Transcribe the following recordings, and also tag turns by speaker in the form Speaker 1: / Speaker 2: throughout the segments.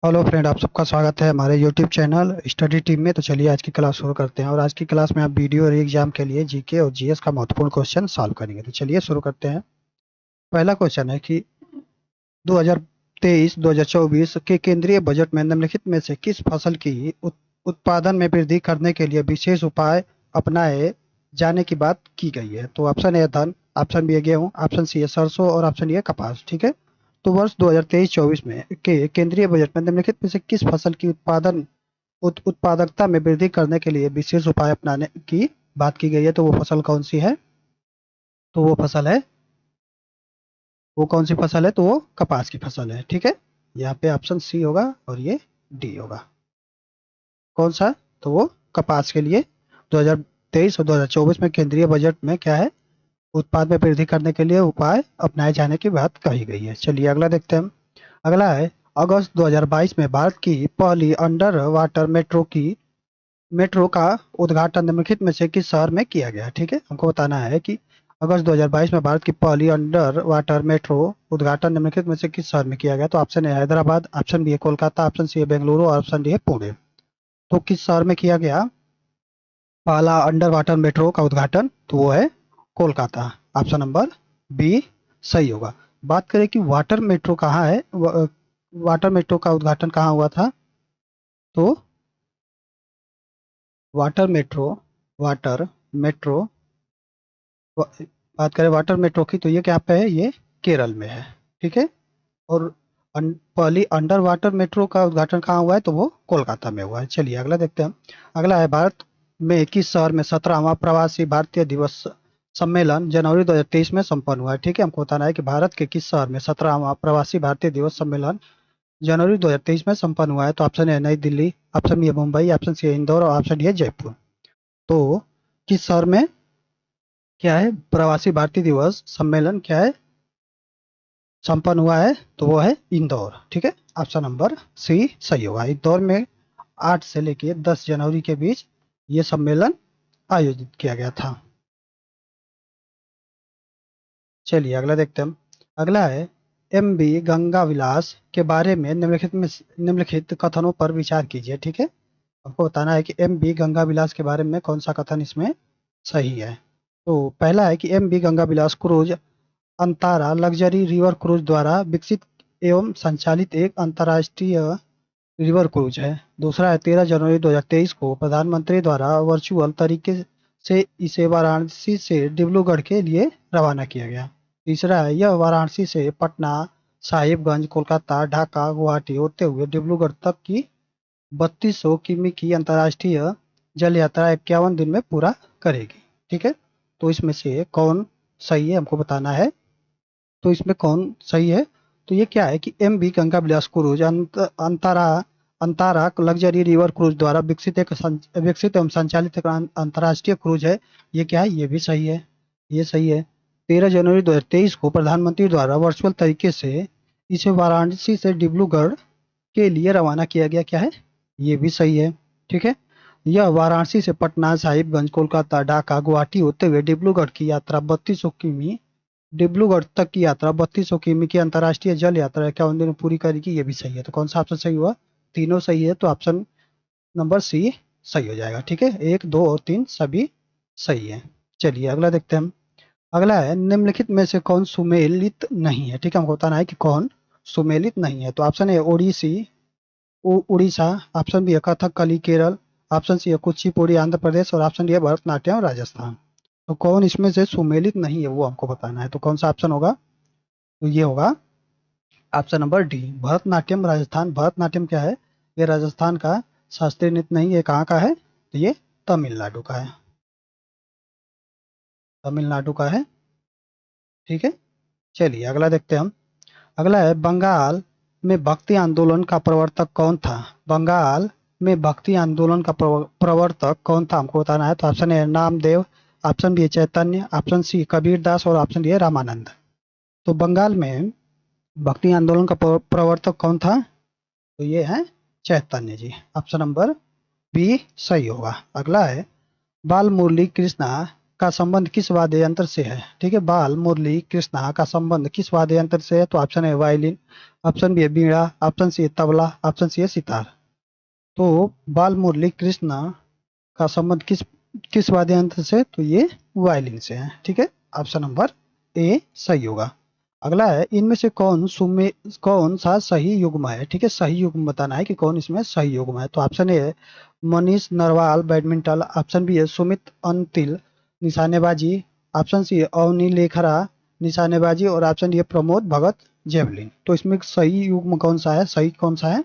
Speaker 1: Hello friend, आप सबका स्वागत है हमारे यूट्यूब चैनल स्टडी टीम में। तो चलिए आज की क्लास शुरू करते हैं। और आज की क्लास में आप वीडियो और एग्जाम के लिए जीके और जीएस का महत्वपूर्ण क्वेश्चन सॉल्व करेंगे। तो चलिए शुरू करते हैं। पहला क्वेश्चन है कि 2023-2024 के केंद्रीय बजट में निम्नलिखित में से किस फसल की उत्पादन में वृद्धि करने के लिए विशेष उपाय अपनाए जाने की बात की गई है। तो ऑप्शन ए धान, ऑप्शन बी है गेहूं, ऑप्शन सी है सरसों और ऑप्शन डी है कपास। ठीक है। तो वर्ष 2023-24 में के केंद्रीय बजट में निम्नलिखित में से किस फसल की उत्पादकता में वृद्धि करने के लिए विशेष उपाय अपनाने की बात की गई है। तो वो फसल कौन सी है? तो वो कौन सी फसल है? तो वो कपास की फसल है। ठीक है। यहाँ पे ऑप्शन सी होगा और ये डी होगा। कौन सा? तो वो कपास के लिए 2023 और 2024 में केंद्रीय बजट में क्या है, उत्पाद में वृद्धि करने के लिए उपाय अपनाए जाने की बात कही गई है। चलिए अगला देखते हैं। अगला है, अगस्त 2022 में भारत की पहली अंडर वाटर मेट्रो का उद्घाटन निम्नलिखित में से किस शहर में किया गया? ठीक है। हमको बताना है कि अगस्त 2022 में भारत की पहली अंडर वाटर मेट्रो उद्घाटन निम्नलिखित में से किस शहर में किया गया? तो option A Hyderabad, option B है कोलकाता, ऑप्शन सी है बेंगलुरु और ऑप्शन डी है पुणे। तो किस शहर में किया गया पहला अंडर वाटर मेट्रो का उद्घाटन? तो वो है कोलकाता। ऑप्शन नंबर बी सही होगा। बात करें कि वाटर मेट्रो कहाँ है, वाटर मेट्रो का उद्घाटन कहाँ हुआ था? तो वाटर मेट्रो वाटर मेट्रो बात करें वाटर मेट्रो की, तो ये क्या पे है? ये केरल में है। ठीक है। और पहली अंडर वाटर मेट्रो का उद्घाटन कहाँ हुआ है? तो वो कोलकाता में हुआ है। चलिए अगला देखते हैं। अगला है, भारत में किस शहर में 17वां प्रवासी भारतीय दिवस सम्मेलन जनवरी 2023 में संपन्न हुआ है? ठीक है। हमको बताना है कि भारत के किस शहर में 17वां प्रवासी भारतीय दिवस सम्मेलन जनवरी 2023 में संपन्न हुआ है। तो ऑप्शन ए नई दिल्ली, ऑप्शन बी है मुंबई, ऑप्शन सी है इंदौर और ऑप्शन डी है जयपुर। तो किस शहर में क्या है प्रवासी भारतीय दिवस सम्मेलन क्या है संपन्न हुआ है? तो वो है इंदौर। ठीक है। ऑप्शन नंबर सी सही होगा। इंदौर में 8 से लेके 10 जनवरी के बीच ये सम्मेलन आयोजित किया गया था। चलिए अगला देखते हैं हम। अगला है, एम बी गंगा विलास के बारे में निम्नलिखित कथनों पर विचार कीजिए। ठीक है। आपको बताना है कि एम बी गंगा विलास के बारे में कौन सा कथन इसमें सही है। तो पहला है कि M B Ganga Vilas cruise Antara luxury river cruise द्वारा विकसित एवं संचालित एक अंतर्राष्ट्रीय रिवर क्रूज है। दूसरा है, 13 जनवरी 2023 को प्रधानमंत्री द्वारा वर्चुअल तरीके से इसे वाराणसी से डिब्रूगढ़ के लिए रवाना किया गया। तीसरा है, यह वाराणसी से पटना, साहिबगंज, कोलकाता, ढाका, गुवाहाटी होते हुए डिब्रूगढ़ तक की 3200 किमी की अंतर्राष्ट्रीय जल यात्रा 51 दिन में पूरा करेगी। ठीक है। तो इसमें से कौन सही है हमको बताना है। तो इसमें कौन सही है? तो ये क्या है कि M B Ganga Vilas cruise अंतरा अंतारा लग्जरी रिवर क्रूज द्वारा विकसित एवं संचालित एक अंतर्राष्ट्रीय क्रूज है। ये क्या है? ये भी सही है। ये सही है। 13 जनवरी 2023 को प्रधानमंत्री द्वारा वर्चुअल तरीके से इसे वाराणसी से डिब्रूगढ़ के लिए रवाना किया गया। क्या है? ये भी सही है। ठीक है। यह वाराणसी से पटना, साहिबगंज, कोलकाता, ढाका, गुवाहाटी होते हुए डिब्रूगढ़ की यात्रा 3200 किमी डिब्रूगढ़ तक की यात्रा 3200 किमी की अंतर्राष्ट्रीय जल यात्रा 51 दिन में पूरी करेगी। ये भी सही है। तो कौन सा ऑप्शन सही हुआ? तीनों सही है। तो ऑप्शन नंबर सी सही हो जाएगा। ठीक है। 1, 2 और 3 सभी सही है। चलिए अगला देखते हैं हम। अगला है, निम्नलिखित में से कौन सुमेलित नहीं है? ठीक है। हमको बताना है कि कौन सुमेलित नहीं है। तो option A Odissi Orissa, option B है कथकली केरल, ऑप्शन सी है कुचिपुड़ी आंध्र प्रदेश और ऑप्शन डी है भरतनाट्यम राजस्थान। तो कौन इसमें से सुमेलित नहीं है वो हमको बताना है। तो कौन सा ऑप्शन होगा? तो ये होगा option number D Bharatanatyam Rajasthan. Bharatanatyam क्या है? ये राजस्थान का शास्त्रीय नृत्य नहीं, ये कहाँ का है? तो ये तमिलनाडु का है। तमिलनाडु का है। ठीक है। चलिए अगला देखते हैं हम। अगला है, बंगाल में भक्ति आंदोलन का प्रवर्तक कौन था? बंगाल में भक्ति आंदोलन का प्रवर्तक कौन था हमको बताना है। तो option A Namdev, option B है चैतन्य, ऑप्शन सी कबीर दास और ऑप्शन डी है रामानंद। तो बंगाल में भक्ति आंदोलन का प्रवर्तक कौन था? तो ये है Chaitanya ji. Option number B सही होगा। अगला है, बाल मुरली कृष्णा का संबंध किस वाद्य यंत्र से है? ठीक है, बाल, मुरली, कृष्णा का संबंध किस वाद्य यंत्र से है? तो ऑप्शन है वायलिन, ऑप्शन बी है बीड़ा, ऑप्शन सी है तबला, ऑप्शन सी है सितार। तो बाल, मुरली, कृष्णा का संबंध किस किस वाद्य यंत्र से? तो ये वायलिन से है। ठीक है, ऑप्शन नंबर ए सही होगा। अगला है, इनमें से कौन सा सही युग्म है? ठीक है, सही युग्म बताना है कि कौन इसमें सही युग्म है। तो ऑप्शन ए है Manish Narwal badminton, option B है सुमित अंतिल निशानेबाजी, ऑप्शन सी है अवनी लेखरा निशानेबाजी, और ऑप्शन डी है प्रमोद भगत जेवलिन। तो इसमें सही युग्म कौन सा है, सही कौन सा है?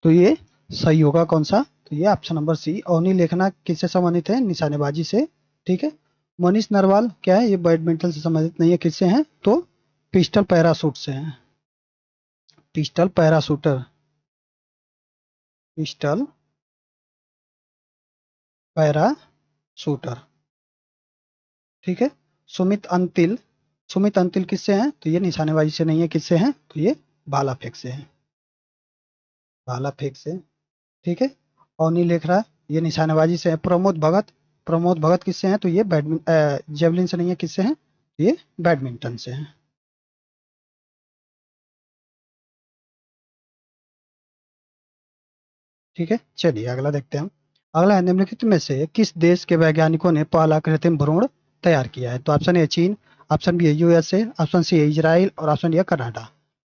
Speaker 1: तो ये सही होगा कौन सा? तो ये ऑप्शन नंबर सी अवनी लेखना किससे संबंधित है? निशानेबाजी से। ठीक है, मनीष नरवाल क्या है? ये बैडमिंटन से संबंधित नहीं है, किससे हैं? तो पिस्टल पैराशूट से हैं। Pistol parachuter, pistol parachuter. ठीक है, सुमित अंतिल, सुमित अंतिल किससे हैं? तो ये निशानेबाजी से नहीं है, किससे हैं? तो ये भाला फेंक से हैं, भाला फेंक से। ठीक है, अवनी लेखरा ये निशानेबाजी से है। प्रमोद भगत, प्रमोद भगत किससे हैं? तो ये जेवलिन से नहीं है, किससे हैं? ये बैडमिंटन से हैं। ठीक है, चलिए अगला देखते हैं हम। अगला है, निम्नलिखित में से किस देश के वैज्ञानिकों ने पहला कृत्रिम भ्रूण तैयार किया है? तो ऑप्शन ए चीन, ऑप्शन बी है यूएसए, ऑप्शन सी है इजराइल, और ऑप्शन डी है कनाडा।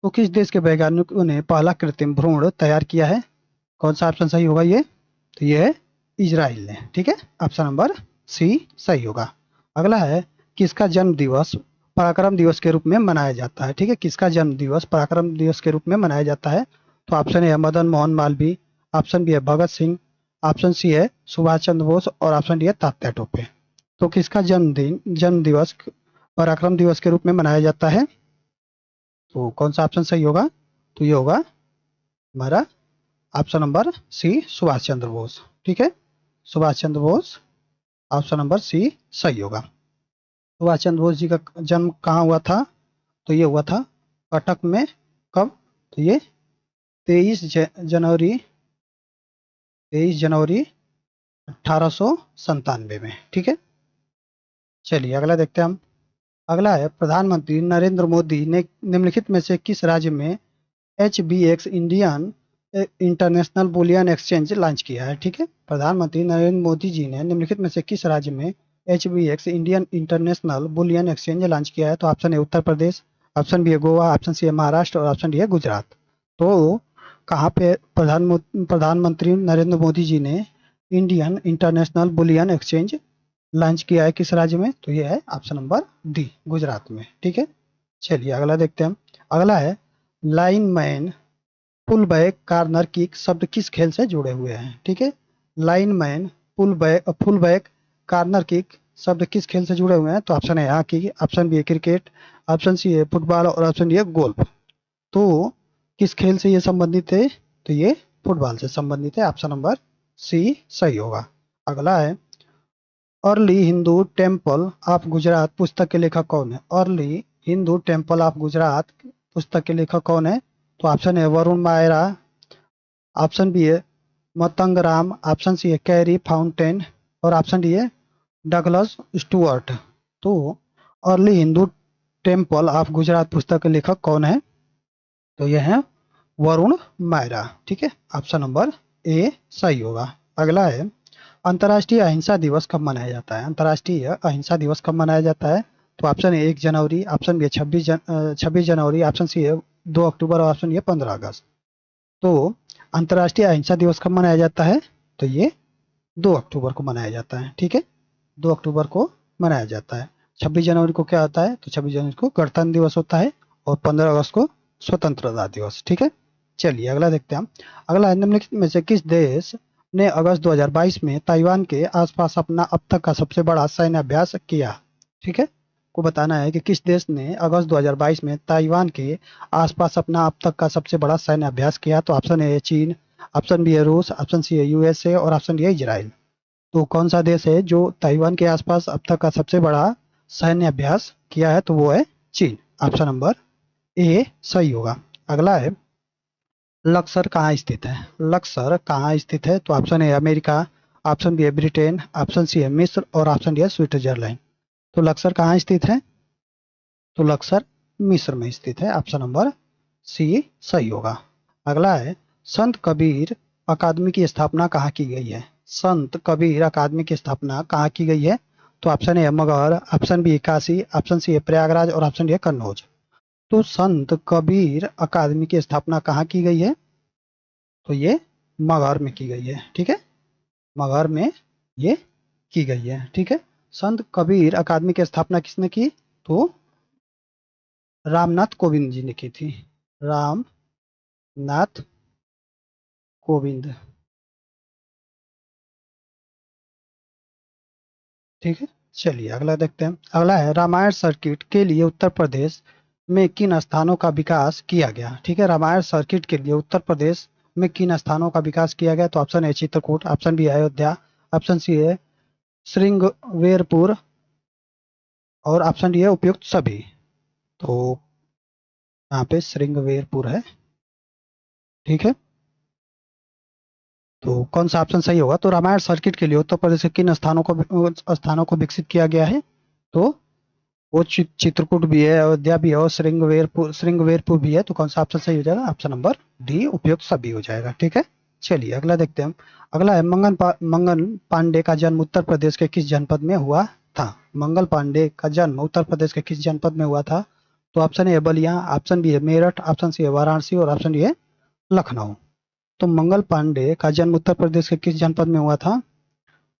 Speaker 1: तो किस देश के वैज्ञानिकों ने पहला कृत्रिम भ्रूण तैयार किया है? कौन सा ऑप्शन सही होगा ये? तो ये है इजराइल ने। ठीक है, ऑप्शन नंबर सी सही होगा। अगला है, किसका जन्म दिवस पराक्रम दिवस के रूप में मनाया जाता है? ठीक है, किसका जन्म दिवस पराक्रम दिवस के रूप में मनाया जाता है? तो ऑप्शन ए है मदन मोहन मालवीय, ऑप्शन बी है भगत सिंह, ऑप्शन सी है सुभाष चंद्र बोस, और ऑप्शन डी है तात्या टोपे। तो किसका जन्म दिवस पराक्रम दिवस के रूप में मनाया जाता है? तो कौन सा ऑप्शन सही होगा? तो ये होगा हमारा option number C Subhash Chandra Bose. ठीक है, Subhash Chandra Bose, option number C सही होगा। सुभाष चंद्र बोस जी का जन्म कहाँ हुआ था? तो ये हुआ था कटक में। कब? तो ये 23 जनवरी 1897 में। ठीक है, चलिए अगला देखते हैं हम। अगला है, प्रधानमंत्री नरेंद्र मोदी ने निम्नलिखित में से किस राज्य में HBX Indian international bullion exchange launch किया है? ठीक है, प्रधानमंत्री नरेंद्र मोदी जी ने निम्नलिखित में से किस राज्य में HBX Indian international bullion exchange launch किया है? तो ऑप्शन है उत्तर प्रदेश, ऑप्शन बी है गोवा, ऑप्शन सी है महाराष्ट्र, और ऑप्शन डी है गुजरात। तो कहाँ पे प्रधानमंत्री नरेंद्र मोदी जी ने Indian international bullion exchange launch किया है, किस राज्य में? तो ये है ऑप्शन नंबर डी गुजरात में। ठीक है, चलिए अगला देखते हैं हम। अगला है, lineman, pull back, corner kick शब्द किस खेल से जुड़े हुए हैं? ठीक है, lineman, pull back, corner kick शब्द किस खेल से जुड़े हुए हैं? तो ऑप्शन है हॉकी, ऑप्शन बी है क्रिकेट, ऑप्शन सी है फुटबॉल, और ऑप्शन डी है गोल्फ। तो किस खेल से ये संबंधित है? तो ये फुटबॉल से संबंधित है, ऑप्शन नंबर सी सही होगा। अगला है, early Hindu temple of Gujarat पुस्तक के लेखक कौन है? Early Hindu temple of Gujarat पुस्तक के लेखक कौन है? तो ऑप्शन है वरुण मायरा, ऑप्शन बी है मतंग राम, ऑप्शन सी है कैरी फाउंटेन, और ऑप्शन डी है डगलस स्टुअर्ट। तो early Hindu temple of Gujarat पुस्तक के लेखक कौन है? तो यह है वरुण मायरा। ठीक है, ऑप्शन नंबर ए सही होगा। अगला है, अंतर्राष्ट्रीय अहिंसा दिवस कब मनाया जाता है? अंतर्राष्ट्रीय अहिंसा दिवस कब मनाया जाता है? तो ऑप्शन है 1 जनवरी, ऑप्शन बी है 26 जनवरी, ऑप्शन सी है 2 अक्टूबर, और ऑप्शन ये 15 अगस्त। तो अंतर्राष्ट्रीय अहिंसा दिवस कब मनाया जाता है? तो ये 2 अक्टूबर को मनाया जाता है। ठीक है, 2 अक्टूबर को मनाया जाता है। 26 जनवरी को क्या होता है? तो 26 जनवरी को गणतंत्र दिवस होता है, और 15 अगस्त को स्वतंत्रता दिवस। ठीक है, चलिए अगला देखते हैं हम। अगला है, निम्नलिखित में से किस देश ने अगस्त 2022 में ताइवान के आसपास अपना अब तक का सबसे बड़ा सैन्य अभ्यास किया? ठीक है, को बताना है कि किस देश ने अगस्त 2022 में ताइवान के आसपास अपना अब तक का सबसे बड़ा सैन्य अभ्यास किया? तो ऑप्शन ए है चीन, ऑप्शन बी है रूस, ऑप्शन सी है यूएसए, और ऑप्शन डी है इजराइल। तो कौन सा देश है जो ताइवान के आसपास अब तक का सबसे बड़ा सैन्य अभ्यास किया है? तो वो है चीन, ऑप्शन नंबर ए सही होगा। अगला है, लक्सर कहाँ स्थित है? लक्सर कहाँ स्थित है? तो ऑप्शन है अमेरिका, ऑप्शन बी है ब्रिटेन, ऑप्शन सी है मिस्र और ऑप्शन डी है स्विट्जरलैंड। तो लक्सर कहाँ स्थित है? तो लक्सर मिस्र में स्थित है। ऑप्शन नंबर सी सही होगा। अगला है संत कबीर अकादमी की स्थापना कहाँ की गई है? संत कबीर अकादमी की स्थापना कहाँ की गई है? तो option A Maghar, option B Kashi, option C है प्रयागराज और ऑप्शन डी है कन्नौज। तो संत कबीर अकादमी की स्थापना कहाँ की गई है? तो ये मगहर में की गई है। ठीक है, मगहर में ये की गई है। ठीक है, संत कबीर अकादमी की स्थापना किसने की? तो रामनाथ कोविंद जी ने की थी। रामनाथ कोविंद। ठीक है, चलिए अगला देखते हैं। अगला है रामायण सर्किट के लिए उत्तर प्रदेश में किन स्थानों का विकास किया गया? ठीक है, रामायण सर्किट के लिए उत्तर प्रदेश में किन स्थानों का विकास किया गया? तो option A Chitrakoot, option B Ayodhya, option C है श्रृंगवेरपुर और ऑप्शन डी है उपयुक्त सभी। तो यहाँ पे श्रृंगवेरपुर है। ठीक है, तो कौन सा ऑप्शन सही होगा? तो रामायण सर्किट के लिए उत्तर प्रदेश के किन स्थानों को विकसित किया गया है? तो वो चित्रकूट भी है, अयोध्या भी है और श्रृंगवेरपुर भी है। तो कौन सा ऑप्शन सही हो जाएगा? ऑप्शन नंबर डी उपयुक्त सभी हो जाएगा। ठीक है, चलिए अगला देखते हैं हम। अगला है मंगल पांडे का जन्म उत्तर प्रदेश के किस जनपद में हुआ था? मंगल पांडे का जन्म उत्तर प्रदेश के किस जनपद में हुआ था? तो option A Ballia, option B है मेरठ, ऑप्शन सी है वाराणसी और ऑप्शन डी है लखनऊ। तो मंगल पांडे का जन्म उत्तर प्रदेश के किस जनपद में हुआ था?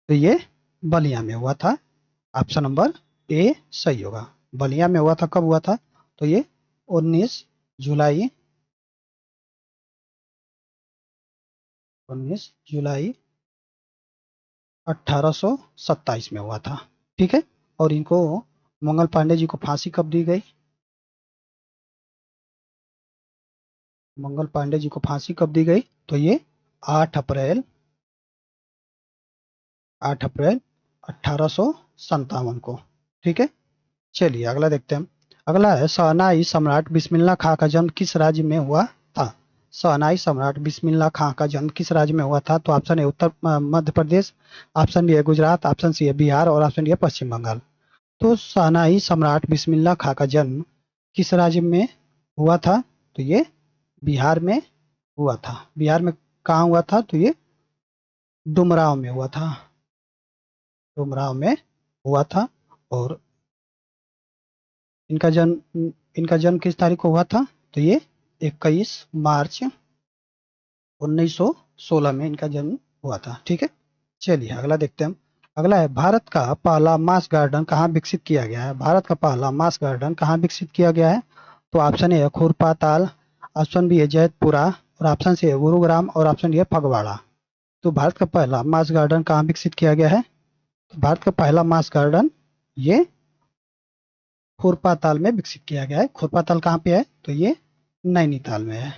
Speaker 1: तो ये बलिया में हुआ था। ऑप्शन नंबर ए सही होगा। बलिया में हुआ था। कब हुआ था? तो ये 19 जुलाई 19 जुलाई 1827 में हुआ था। ठीक है, और इनको मंगल पांडे जी को फांसी कब दी गई? मंगल पांडे जी को फांसी कब दी गई? तो ये 8 अप्रैल 1857 को। ठीक है, चलिए अगला देखते हैं। अगला है शहनाई सम्राट बिस्मिल्लाह खां का जन्म किस राज्य में हुआ था? शहनाई सम्राट बिस्मिल्लाह खां का जन्म किस राज्य में हुआ था? तो ऑप्शन है मध्य प्रदेश, ऑप्शन बी है गुजरात, ऑप्शन सी है बिहार और ऑप्शन डी है पश्चिम बंगाल। तो शहनाई सम्राट बिस्मिल्लाह खां का जन्म किस राज्य में हुआ था? तो ये बिहार में हुआ था। बिहार में कहाँ हुआ था? तो ये डुमराव में हुआ था। डुमराव में हुआ था। और इनका जन्म किस तारीख को हुआ था? तो ये 21 मार्च 1916 में इनका जन्म हुआ था। ठीक है, चलिए अगला देखते हैं हम। अगला है भारत का पहला मास गार्डन कहाँ विकसित किया गया है? भारत का पहला मास गार्डन कहाँ विकसित किया गया है? तो ऑप्शन ए है खुरपाताल, ऑप्शन बी है जैतपुरा और ऑप्शन सी है गुरुग्राम और ऑप्शन डी है फगवाड़ा। तो भारत का पहला मास गार्डन कहाँ विकसित किया गया है? तो भारत का पहला मास गार्डन ये खुरपाताल में विकसित किया गया है। खुरपाताल कहाँ पे है? तो ये नैनीताल में है।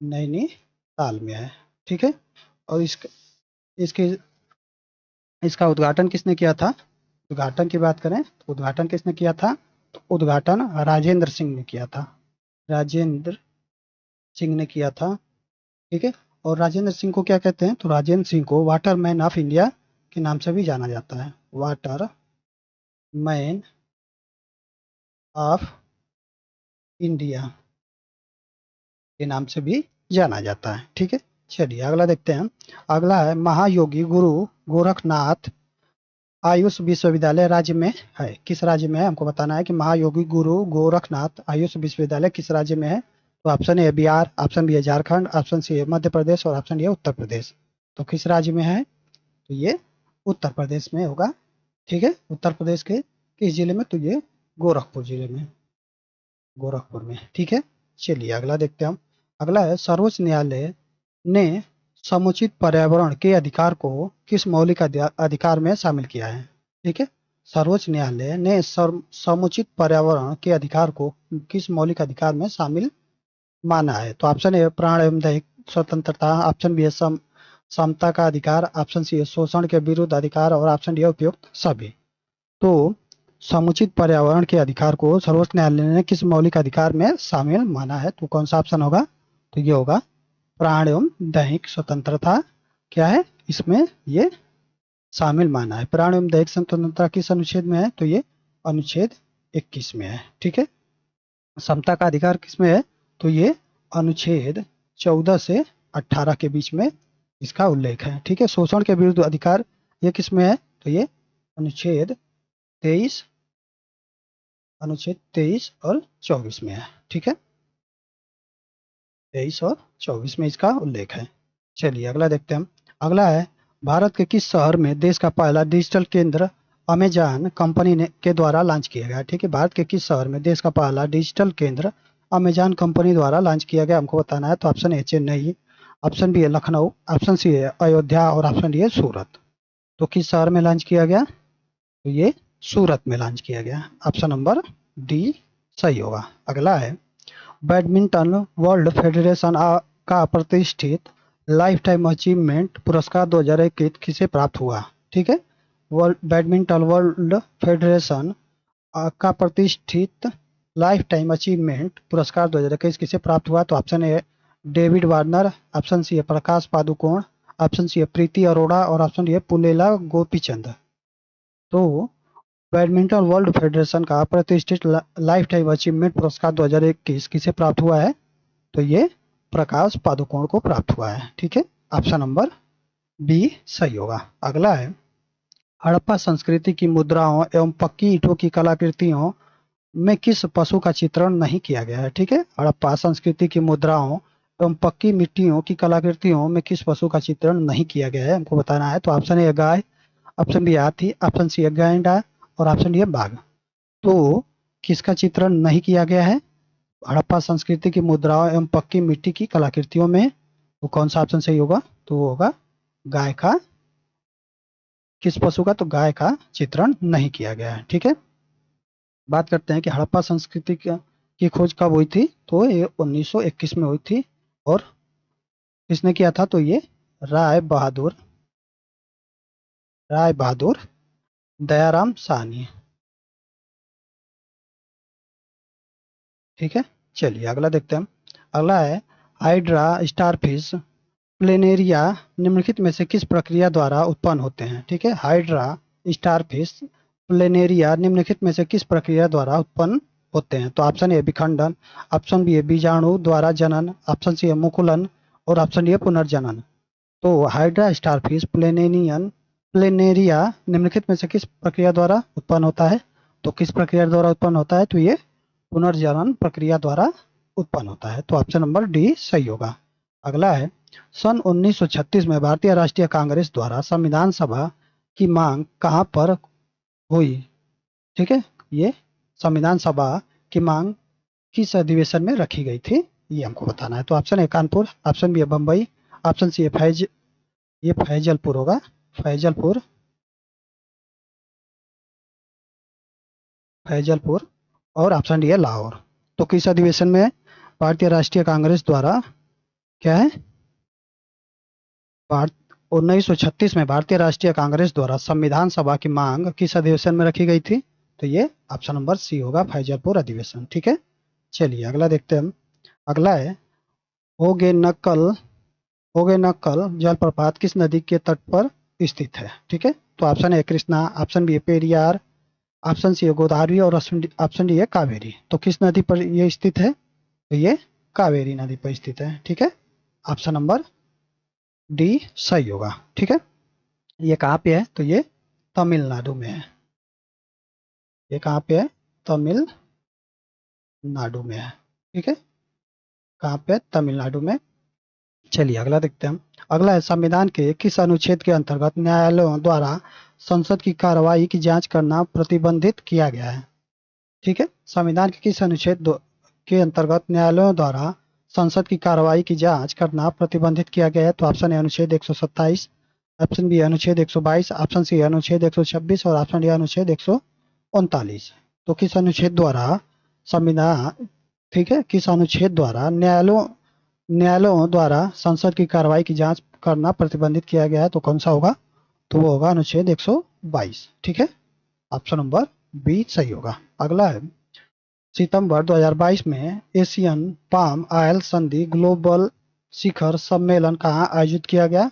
Speaker 1: नैनीताल में है। ठीक है, और इसके इसका उद्घाटन किसने किया था? उद्घाटन की बात करें तो उद्घाटन किसने किया था? तो उद्घाटन राजेंद्र सिंह ने किया था। राजेंद्र सिंह ने किया था। ठीक है, और राजेंद्र सिंह को क्या कहते हैं? तो राजेंद्र सिंह को वाटर मैन ऑफ इंडिया के नाम से भी जाना जाता है। वाटर मैन ऑफ इंडिया के नाम से भी जाना जाता है। ठीक है, चलिए अगला देखते हैं। अगला है महायोगी गुरु गोरखनाथ आयुष विश्वविद्यालय राज्य में है? किस राज्य में है? हमको बताना है कि महायोगी गुरु गोरखनाथ आयुष विश्वविद्यालय किस राज्य में है। तो ऑप्शन ए है बिहार, ऑप्शन बी है झारखंड, ऑप्शन सी है मध्य प्रदेश और ऑप्शन डी है उत्तर प्रदेश। तो किस राज्य में है? तो ये उत्तर प्रदेश में होगा। ठीक है, उत्तर प्रदेश के किस जिले में? तो ये गोरखपुर जिले में, गोरखपुर में। ठीक है, चलिए अगला देखते हैं हम। अगला है सर्वोच्च न्यायालय ने समुचित पर्यावरण के अधिकार को किस मौलिक अधिकार में शामिल किया है? ठीक है, सर्वोच्च न्यायालय ने समुचित पर्यावरण के अधिकार को किस मौलिक अधिकार में शामिल माना है? तो ऑप्शन ए प्राण एवं दैहिक स्वतंत्रता, ऑप्शन बी है समता का अधिकार, ऑप्शन सी है शोषण के विरुद्ध अधिकार और ऑप्शन डी है उपयुक्त सभी। तो समुचित पर्यावरण के अधिकार को सर्वोच्च न्यायालय ने किस मौलिक अधिकार में शामिल माना है? तो कौन सा ऑप्शन होगा? तो ये होगा प्राण एवं दैहिक स्वतंत्रता क्या है, इसमें ये शामिल माना है। प्राण एवं दैहिक स्वतंत्रता किस अनुच्छेद में है, तो ये अनुच्छेद 21 में है। ठीक है। समता का अधिकार किसमें है, तो ये अनुच्छेद 14 से 18 के बीच में इसका उल्लेख है। ठीक है। शोषण के विरुद्ध अधिकार ये किसमें है, तो ये अनुच्छेद 23 और 24 में है। ठीक है। 23 और 24 में इसका उल्लेख है। चलिए अगला देखते हैं हम। अगला है, भारत के किस शहर में देश का पहला डिजिटल केंद्र अमेजन कंपनी ने के द्वारा लॉन्च किया गया। ठीक है। भारत के किस शहर में देश का पहला डिजिटल केंद्र अमेजन कंपनी द्वारा लॉन्च किया गया, हमको बताना है। तो option A Chennai, option B है लखनऊ, ऑप्शन सी है अयोध्या और ऑप्शन डी है सूरत। तो किस शहर में लॉन्च किया गया, तो ये सूरत में लॉन्च किया गया। ऑप्शन नंबर डी सही होगा। अगला है, बैडमिंटन वर्ल्ड फेडरेशन का प्रतिष्ठित लाइफ टाइम अचीवमेंट पुरस्कार 2021 किसे प्राप्त हुआ। ठीक है। वर्ल्ड बैडमिंटन वर्ल्ड फेडरेशन का प्रतिष्ठित लाइफ टाइम अचीवमेंट पुरस्कार 2021 किसे प्राप्त हुआ। तो option A David Warner, option C है प्रकाश पादुकोण, ऑप्शन सी है प्रीति अरोड़ा और ऑप्शन डी है पुलेला गोपीचंद। तो बैडमिंटन वर्ल्ड फेडरेशन का प्रतिष्ठित लाइफ टाइम अचीवमेंट पुरस्कार 2021 किसे प्राप्त हुआ है, तो ये प्रकाश पादुकोण को प्राप्त हुआ है। ठीक है। ऑप्शन नंबर बी सही होगा। अगला है, हड़प्पा संस्कृति की मुद्राओं एवं पक्की ईंटों की कलाकृतियों में किस पशु का चित्रण नहीं किया गया है। ठीक है। हड़प्पा संस्कृति की मुद्राओं एवं पक्की मिट्टियों की कलाकृतियों में किस पशु का चित्रण नहीं किया गया है, हमको बताना है। तो ऑप्शन ए गाय, ऑप्शन बी हाथी, ऑप्शन सी है गैंडा और ऑप्शन डी है बाघ। तो किसका चित्रण नहीं किया गया है हड़प्पा संस्कृति की मुद्राओं एवं पक्की मिट्टी की कलाकृतियों में, तो कौन सा ऑप्शन सही होगा, तो वो होगा गाय का। किस पशु का, तो गाय का चित्रण नहीं किया गया है। ठीक है। बात करते हैं कि हड़प्पा संस्कृति की खोज कब हुई थी, तो ये 1921 में हुई थी। और किसने किया था, तो ये राय बहादुर दयाराम साहनी। ठीक है। चलिए अगला देखते हैं हम। अगला है, हाइड्रा स्टारफिश प्लेनेरिया निम्नलिखित में से किस प्रक्रिया द्वारा उत्पन्न होते हैं। ठीक है। हाइड्रा स्टारफिश प्लेनेरिया निम्नलिखित में से किस प्रक्रिया द्वारा उत्पन्न होते हैं। तो ऑप्शन ए विखंडन, ऑप्शन बी है बीजाणु द्वारा जनन, ऑप्शन सी है मुकुलन और ऑप्शन डी है पुनर्जनन। तो हाइड्रा स्टारफिश प्लेनेरिया निम्नलिखित में से किस प्रक्रिया द्वारा उत्पन्न होता है, तो किस प्रक्रिया द्वारा उत्पन्न होता है, तो ये पुनर्जनन प्रक्रिया द्वारा उत्पन्न होता है। तो ऑप्शन नंबर डी सही होगा। अगला है, सन 1936 में भारतीय राष्ट्रीय कांग्रेस द्वारा संविधान सभा की मांग कहां पर हुई। ठीक है। ये संविधान सभा की मांग किस अधिवेशन में रखी गई थी, ये हमको बताना है। तो option A Kanpur, option B है बम्बई, ऑप्शन सी है ये फैजलपुर होगा, फैजलपुर और ऑप्शन डी है लाहौर। तो किस अधिवेशन में भारतीय राष्ट्रीय कांग्रेस द्वारा क्या है, 1936 में भारतीय राष्ट्रीय कांग्रेस द्वारा संविधान सभा की मांग किस अधिवेशन में रखी गई थी, तो ये ऑप्शन नंबर सी होगा, फैजलपुर अधिवेशन। ठीक है। चलिए अगला देखते हैं हम। अगला है, होगेनकल होगेनकल जलप्रपात किस नदी के तट पर स्थित है। ठीक है। तो option A Krishna, option B है पेरियार, ऑप्शन सी है गोदावरी और ऑप्शन डी है कावेरी। तो किस नदी पर ये स्थित है, तो ये कावेरी नदी पर स्थित है। ठीक है। ऑप्शन नंबर डी सही होगा। ठीक है। ये कहाँ पे है, तो ये तमिलनाडु में है। ये कहाँ पे है, तमिलनाडु में है। ठीक है। कहाँ पे, तमिलनाडु में। चलिए अगला देखते हैं हम। अगला है, संविधान के किस अनुच्छेद के अंतर्गत न्यायालयों द्वारा संसद की कार्रवाई की जांच करना प्रतिबंधित किया गया है। ठीक है। संविधान के किस अनुच्छेद के अंतर्गत न्यायालयों द्वारा संसद की कार्रवाई की जांच करना प्रतिबंधित किया गया है। तो ऑप्शन ए अनुच्छेद 127, ऑप्शन बी अनुच्छेद 122, ऑप्शन सी अनुच्छेद 126 और ऑप्शन डी अनुच्छेद 139। तो किस अनुच्छेद द्वारा संविधान, ठीक है, किस अनुच्छेद द्वारा न्यायालयों द्वारा संसद की कार्रवाई की जांच करना प्रतिबंधित किया गया है, तो कौन सा होगा, तो वो होगा अनुच्छेद 122। ठीक है। ऑप्शन नंबर बी सही होगा। अगला है, सितंबर 2022 में एशियन पाम ऑयल संधि ग्लोबल शिखर सम्मेलन कहाँ आयोजित किया गया?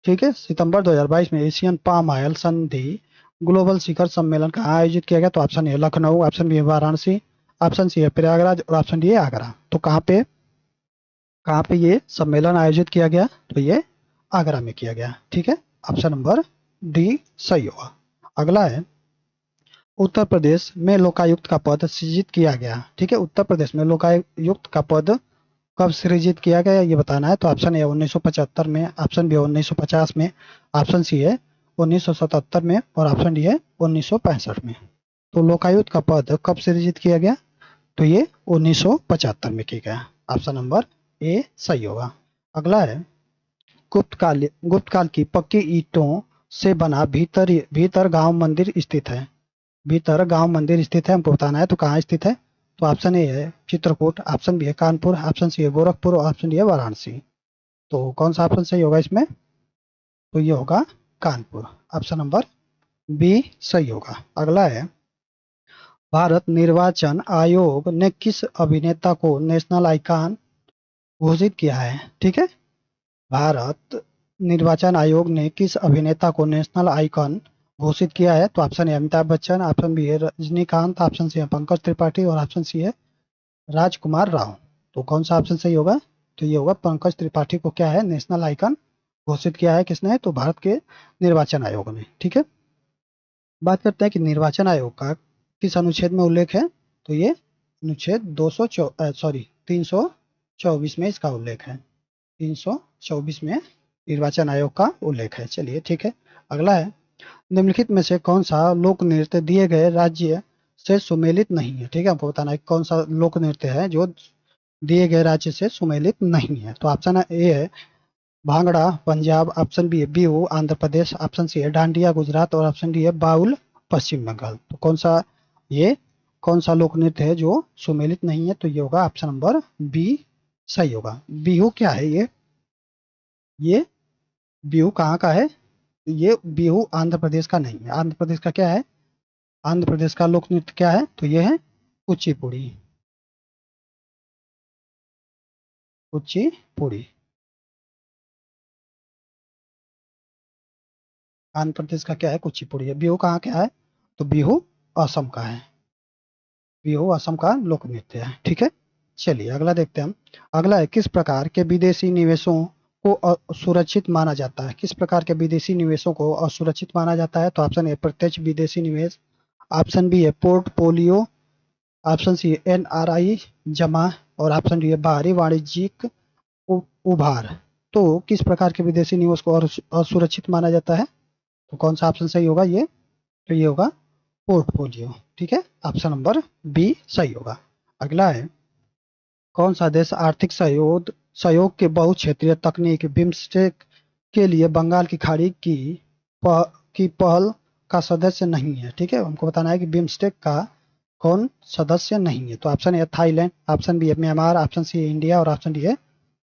Speaker 1: ठीक है, सितंबर 2022 में एशियन पाम ऑयल संधि ग्लोबल शिखर सम्मेलन कहाँ आयोजित किया गया? तो option A Lucknow, option B Varanasi, option C है प्रयागराज और ऑप्शन डी है आगरा। तो कहाँ पे ये सम्मेलन आयोजित किया गया? तो ये आगरा में किया गया। ठीक है, ऑप्शन नंबर डी सही होगा। अगला है उत्तर प्रदेश में लोकायुक्त का पद सृजित किया गया। ठीक है, उत्तर प्रदेश में लोकायुक्त का पद कब सृजित किया गया ये बताना है। तो ऑप्शन ए 1975 में, ऑप्शन बी 1950 में, ऑप्शन सी है 1977 में और ऑप्शन डी है 1965 में। तो लोकायुक्त का पद कब सृजित किया गया? तो ये 1975 में किया गया। ऑप्शन नंबर ए सही होगा। अगला है गुप्त काल की पक्की ईंटों से बना भीतर गांव मंदिर स्थित है। भीतर गांव मंदिर स्थित है, हमको बताना है। तो कहाँ स्थित है? तो ऑप्शन ए है चित्रकूट, ऑप्शन बी है कानपुर, ऑप्शन सी है गोरखपुर और ऑप्शन डी है वाराणसी। तो कौन सा ऑप्शन सही होगा इसमें? तो ये होगा कानपुर। ऑप्शन नंबर बी सही होगा। अगला है भारत निर्वाचन आयोग ने किस अभिनेता को नेशनल आइकॉन घोषित किया है? ठीक है, भारत निर्वाचन आयोग ने किस अभिनेता को नेशनल आइकॉन घोषित किया है? तो option A Amitabh Bachchan, option B है रजनीकांत, ऑप्शन सी है पंकज त्रिपाठी और ऑप्शन सी है राजकुमार राव। तो कौन सा ऑप्शन सही होगा? तो ये होगा पंकज त्रिपाठी को क्या है नेशनल आइकन घोषित किया है। किसने? तो भारत के निर्वाचन आयोग ने। ठीक है, बात करते हैं कि निर्वाचन आयोग का किस अनुच्छेद में उल्लेख है? तो ये अनुच्छेद 324 में इसका उल्लेख है। 324 में निर्वाचन आयोग का उल्लेख है। चलिए ठीक है। अगला है निम्नलिखित में से कौन सा लोक नृत्य दिए गए राज्य से सुमेलित नहीं है? ठीक है, हमको बताना है कौन सा लोक नृत्य है जो दिए गए राज्य से सुमेलित नहीं है। तो ऑप्शन ए है भांगड़ा पंजाब, ऑप्शन बी है बिहू आंध्र प्रदेश, ऑप्शन सी है डांडिया गुजरात और ऑप्शन डी है बाउल पश्चिम बंगाल। तो कौन सा लोक नृत्य है जो सुमेलित नहीं है? तो ये होगा ऑप्शन नंबर बी सही होगा। बिहू क्या है? ये बिहू कहाँ का है? ये बिहू आंध्र प्रदेश का नहीं है। आंध्र प्रदेश का क्या है? आंध्र प्रदेश का लोक नृत्य क्या है? तो ये है कुचिपुड़ी। कुचिपुड़ी आंध्र प्रदेश का क्या है? कुचिपुड़ी है। बिहू कहाँ का है? तो बिहू असम का है। बिहू असम का लोक नृत्य है। ठीक है, चलिए अगला देखते हैं हम। अगला है किस प्रकार के विदेशी निवेशों को असुरक्षित माना जाता है? किस प्रकार के विदेशी निवेशों को असुरक्षित माना जाता है? तो ऑप्शन ए प्रत्यक्ष विदेशी निवेश, ऑप्शन बी है पोर्टफोलियो, ऑप्शन सी है एनआरआई जमा और ऑप्शन डी है बाहरी वाणिज्यिक उभार। तो किस प्रकार के विदेशी निवेश को असुरक्षित माना जाता है? तो कौन सा ऑप्शन सही होगा ये? तो ये होगा पोर्टफोलियो। ठीक है, ऑप्शन नंबर बी सही होगा। अगला है कौन सा देश आर्थिक सहयोग के बहुक्षेत्रीय तकनीक बिम्स्टेक के लिए बंगाल की खाड़ी की पहल का सदस्य नहीं है? ठीक है, हमको बताना है कि बिम्स्टेक का कौन सदस्य नहीं है। तो option A Thailand, option B है म्यांमार, ऑप्शन सी है इंडिया और ऑप्शन डी है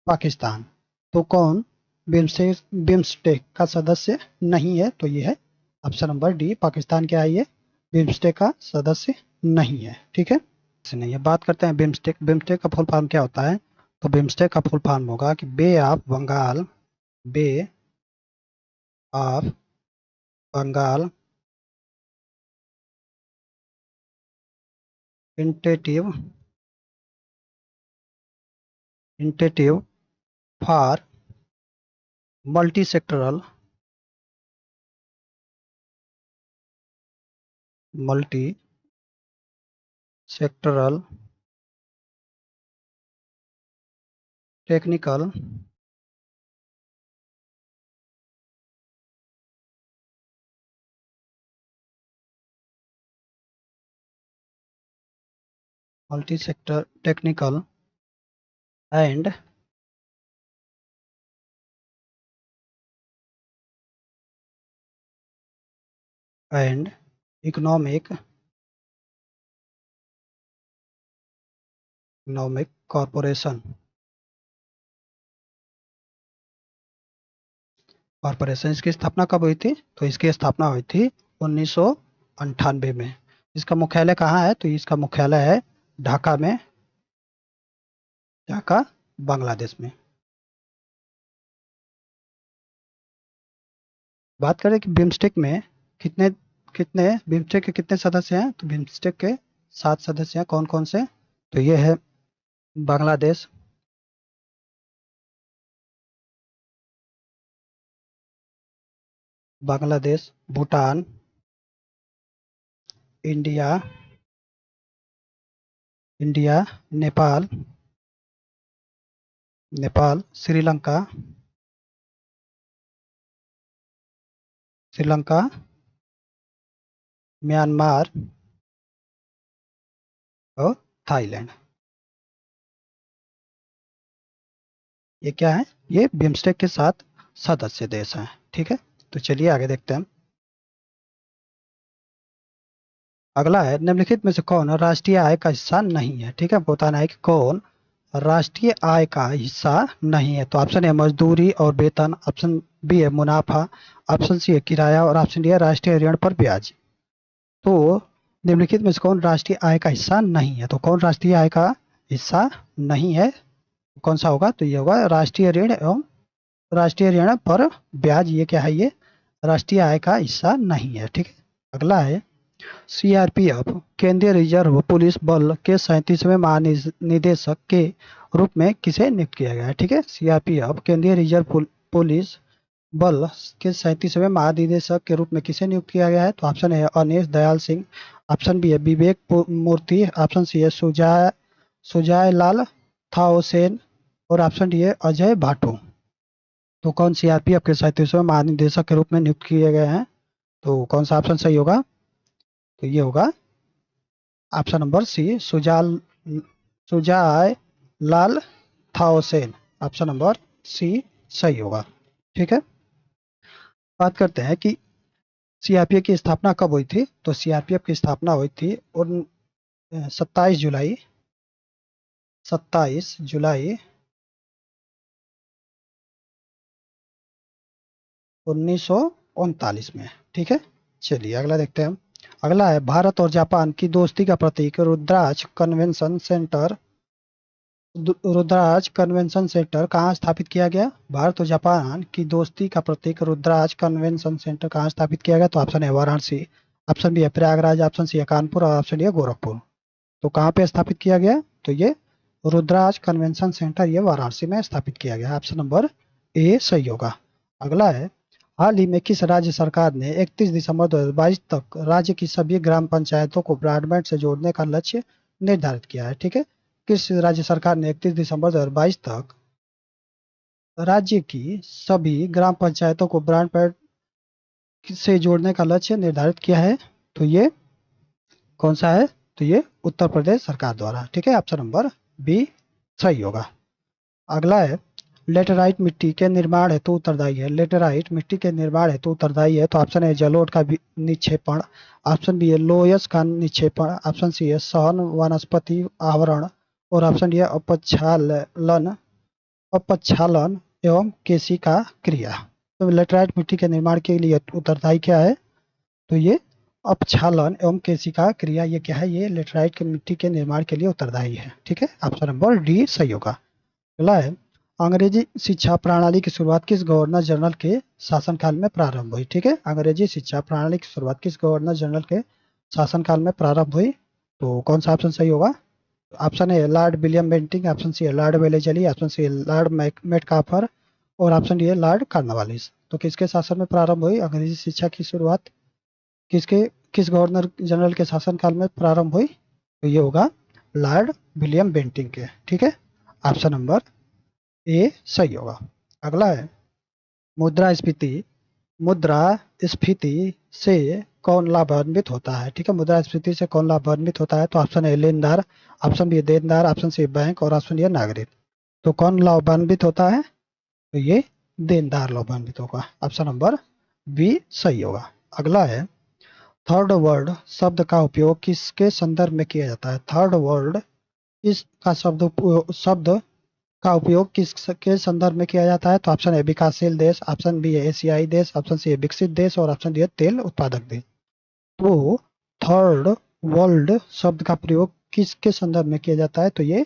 Speaker 1: पाकिस्तान। तो कौन बिम्स्टेक का सदस्य नहीं है? तो ये है ऑप्शन नंबर डी पाकिस्तान। क्या है ये? बिम्स्टेक का सदस्य नहीं है। ठीक है, नहीं है। बात करते हैं बिम्स्टेक। बिम्स्टेक का फुल फॉर्म क्या होता है? तो बिम्स्टेक का फुल फॉर्म होगा कि bay of Bengal initiative for multi sectoral technical multi sector technical and and economic corporation इसकी स्थापना कब हुई थी? तो इसकी स्थापना हुई थी 1998 में। इसका मुख्यालय कहाँ है? तो इसका मुख्यालय है ढाका में, ढाका बांग्लादेश में। बात करें कि बिम्स्टेक में कितने कितने बिम्स्टेक के कितने सदस्य हैं, तो बिम्स्टेक के 7 सदस्य हैं। कौन कौन से, तो ये है Bangladesh, Bangladesh, Bhutan, India, India, Nepal, Nepal, Sri Lanka, Sri Lanka, Myanmar और थाईलैंड। ये क्या है, ये बिम्स्टेक के 7 सदस्य देश हैं। ठीक है, तो चलिए आगे देखते हैं। अगला है निम्नलिखित में से कौन राष्ट्रीय आय का हिस्सा नहीं है। ठीक है, हमको बताना है कि कौन राष्ट्रीय आय का हिस्सा नहीं है। तो ऑप्शन ए मजदूरी और वेतन, ऑप्शन बी है मुनाफा, ऑप्शन सी है किराया और ऑप्शन डी है राष्ट्रीय ऋण पर ब्याज। तो निम्नलिखित में से कौन राष्ट्रीय आय का हिस्सा नहीं है, तो कौन राष्ट्रीय आय का हिस्सा नहीं है, कौन सा होगा, तो ये होगा राष्ट्रीय ऋण एवं राष्ट्रीय ऋण पर ब्याज। ये क्या है, ये राष्ट्रीय आय का हिस्सा नहीं है। ठीक है, अगला है सीआरपीएफ केंद्रीय रिजर्व पुलिस बल के 37वें महानिदेशक के रूप में किसे नियुक्त किया गया है। ठीक है, सीआरपीएफ केंद्रीय रिजर्व पुलिस बल के 37वें महानिदेशक के रूप में किसे नियुक्त किया गया है, तो ऑप्शन है अनिश दयाल सिंह, ऑप्शन बी है विवेक मूर्ति, ऑप्शन सी है सुजाय लाल थाओसेन और ऑप्शन डी है अजय भाटो। तो कौन सीआरपीएफ के 37वें महानिदेशक के रूप में नियुक्त किए गए हैं, तो कौन सा ऑप्शन सही होगा, तो ये होगा ऑप्शन नंबर सी सुजाय लाल थाओसेन। ऑप्शन नंबर सी सही होगा। ठीक है, बात करते हैं कि सीआरपीएफ की स्थापना कब हुई थी, तो सीआरपीएफ की स्थापना हुई थी और 27 जुलाई 27 जुलाई 1939 में। ठीक है, चलिए अगला देखते हैं हम। अगला है भारत और जापान की दोस्ती का प्रतीक रुद्राज कन्वेंशन सेंटर कहाँ स्थापित किया गया। भारत और जापान की दोस्ती का प्रतीक रुद्राज कन्वेंशन सेंटर कहाँ स्थापित किया गया, तो ऑप्शन है वाराणसी, ऑप्शन बी है प्रयागराज, ऑप्शन सी है कानपुर और ऑप्शन डी है गोरखपुर। तो कहाँ पे स्थापित किया गया, तो ये रुद्राज कन्वेंशन सेंटर ये वाराणसी में स्थापित किया गया। ऑप्शन नंबर ए सही होगा। अगला है हाल ही में किस राज्य सरकार ने 31 दिसंबर 2022 तक राज्य की सभी ग्राम पंचायतों को ब्रॉडबैंड से जोड़ने का लक्ष्य निर्धारित किया है। ठीक है, किस राज्य सरकार ने 31 दिसंबर 2022 तक राज्य की सभी ग्राम पंचायतों को ब्रॉडबैंड से जोड़ने का लक्ष्य निर्धारित किया है, तो ये कौन सा है, तो ये उत्तर प्रदेश सरकार द्वारा। ठीक है, ऑप्शन नंबर बी सही होगा। अगला है लेटेराइट मिट्टी के निर्माण हेतु उत्तरदायी है। लेटेराइट मिट्टी के निर्माण हेतु उत्तरदायी है, तो ऑप्शन है जलोढ़ का निक्षेपण, ऑप्शन बी है लोयस का निक्षेपण, ऑप्शन सी है सहन वनस्पति आवरण और ऑप्शन डी है अपक्षालन एवं केशिका क्रिया। तो लेटेराइट मिट्टी के निर्माण के लिए उत्तरदायी क्या है, तो ये अपक्षालन एवं केशिका क्रिया ये क्या है, ये लेटेराइट के मिट्टी के निर्माण के लिए उत्तरदायी है। ठीक है, ऑप्शन नंबर डी सही होगा। अगला है अंग्रेजी शिक्षा प्रणाली की शुरुआत किस गवर्नर जनरल के शासनकाल में प्रारंभ हुई। ठीक है, अंग्रेजी शिक्षा प्रणाली की शुरुआत किस गवर्नर जनरल के शासनकाल में प्रारंभ हुई, तो कौन सा ऑप्शन सही होगा, option A Lord William Bentinck, option C है लॉर्ड वेलेजली, ऑप्शन सी है लॉर्ड मेटकाफर और ऑप्शन डी है लॉर्ड कॉर्नवालिस। तो किसके शासन में प्रारंभ हुई अंग्रेजी शिक्षा की शुरुआत, किसके किस गवर्नर जनरल के शासनकाल में प्रारंभ हुई, तो ये होगा लॉर्ड विलियम बेंटिंक के। ठीक है, ऑप्शन नंबर ए सही होगा। अगला है मुद्रास्फीति मुद्रास्फीति से कौन लाभान्वित होता है। ठीक है, मुद्रास्फीति से कौन लाभान्वित होता है, तो ऑप्शन है लेनदार, ऑप्शन बी है देनदार, ऑप्शन सी बैंक और ऑप्शन डी है नागरिक। तो कौन लाभान्वित होता है, तो ये देनदार लाभान्वित होगा। ऑप्शन नंबर बी सही होगा। अगला है थर्ड वर्ल्ड शब्द का उपयोग किसके संदर्भ में किया जाता है। थर्ड वर्ल्ड इसका शब्द का उपयोग किसके संदर्भ में किया जाता है, तो ऑप्शन है विकासशील देश, ऑप्शन बी है एशियाई देश, ऑप्शन सी है विकसित देश और ऑप्शन डी है तेल उत्पादक देश। तो थर्ड वर्ल्ड शब्द का प्रयोग किसके संदर्भ में किया जाता है, तो ये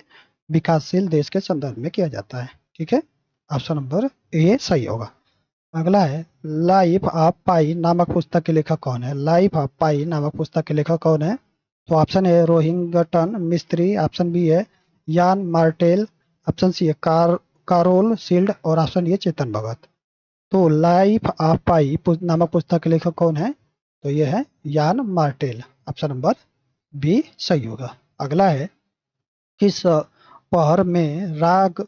Speaker 1: विकासशील देश के संदर्भ में किया जाता है। ठीक है, ऑप्शन नंबर ए सही होगा। अगला है लाइफ ऑफ पाई नामक पुस्तक के लेखक कौन है। लाइफ ऑफ पाई नामक पुस्तक के लेखक कौन है। तो ऑप्शन ए रोहिंगटन मिस्त्री, ऑप्शन बी है यान मार्टेल, ऑप्शन सी है कारोल सील्ड और ऑप्शन डी है चेतन भगत। तो लाइफ ऑफ पाई नामक पुस्तक के लेखक कौन है। तो ये है यान मार्टेल, ऑप्शन नंबर बी सही होगा। अगला है किस पहर में राग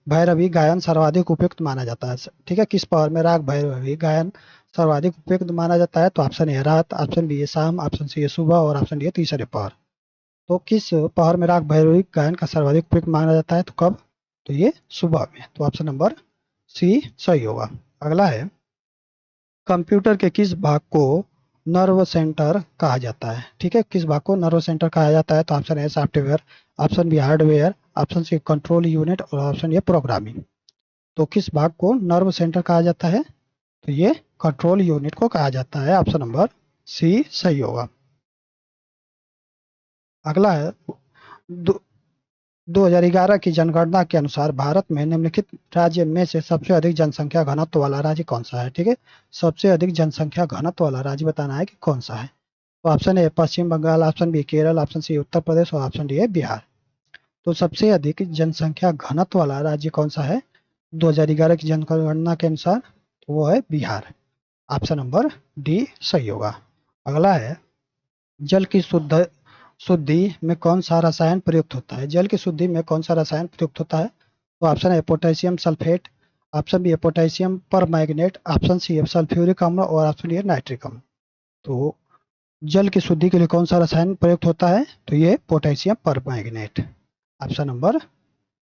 Speaker 1: भैरवी गायन सर्वाधिक उपयुक्त माना जाता है। ठीक है, किस पहर में राग भैरवी गायन सर्वाधिक उपयुक्त माना जाता है। तो ऑप्शन ए रात, ऑप्शन बी है शाम, ऑप्शन सी है सुबह और ऑप्शन डी है तीसरे पहर। तो किस पहर में राग भैरवी गायन का सर्वाधिक उपयुक्त माना जाता है। तो कब। तो ये सुबह में। तो ऑप्शन नंबर सी सही होगा। अगला है कंप्यूटर के किस भाग को नर्व सेंटर कहा जाता है। ठीक है, किस भाग को नर्व सेंटर कहा जाता है। तो option A software, option B hardware, option C control unit और ऑप्शन ए प्रोग्रामिंग। तो किस भाग को नर्व सेंटर कहा जाता है। तो ये कंट्रोल यूनिट को कहा जाता है, ऑप्शन नंबर सी सही होगा। अगला है 2011 की जनगणना के अनुसार भारत में निम्नलिखित राज्य में से सबसे अधिक जनसंख्या घनत्व वाला राज्य कौन सा है। ठीक है, सबसे अधिक जनसंख्या घनत्व वाला राज्य बताना है कि कौन सा है। तो option A Paschim Bangal, option B Kerala, option C Uttar Pradesh और ऑप्शन डी है बिहार। तो सबसे अधिक जनसंख्या घनत्व वाला राज्य कौन सा है 2011 की जनगणना के अनुसार। तो वो है बिहार, ऑप्शन नंबर डी सही होगा। अगला है जल की शुद्धि में कौन सा रसायन प्रयुक्त होता है। जल की शुद्धि में कौन सा रसायन प्रयुक्त होता है। तो ऑप्शन है पोटेशियम सल्फेट, ऑप्शन बी है पोटेशियम पर मैग्नेट, ऑप्शन सी है सल्फ्यूरिक अम्ल और ऑप्शन डी है नाइट्रिक अम्ल। तो जल की शुद्धि के लिए कौन सा रसायन प्रयुक्त होता है। तो ये पोटेशियम पर मैग्नेट, ऑप्शन नंबर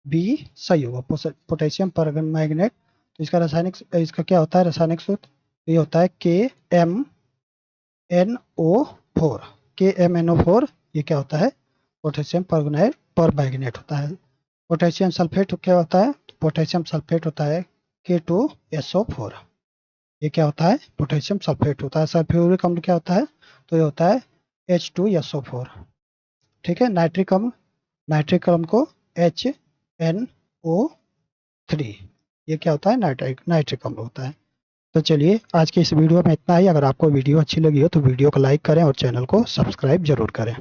Speaker 1: बी सही होगा। पोटेशियम पर मैग्नेट। तो इसका रासायनिक इसका क्या होता है रासायनिक सूत्र। ये होता है KMnO4। KMnO4 ये क्या होता है पोटेशियम पर मैग्नेट होता है। पोटेशियम सल्फेट क्या होता है। तो पोटेशियम सल्फेट होता है K2SO4। ये क्या होता है पोटेशियम सल्फेट होता है। सल्फ्यूरिक अम्ल क्या होता है। तो ये होता है H2SO4। ठीक है, नाइट्रिक अम्ल को HNO3। ये क्या होता है नाइट्रिक अम्ल होता है। तो चलिए आज की इस वीडियो में इतना ही। अगर आपको वीडियो अच्छी लगी हो तो वीडियो को लाइक करें और चैनल को सब्सक्राइब जरूर करें।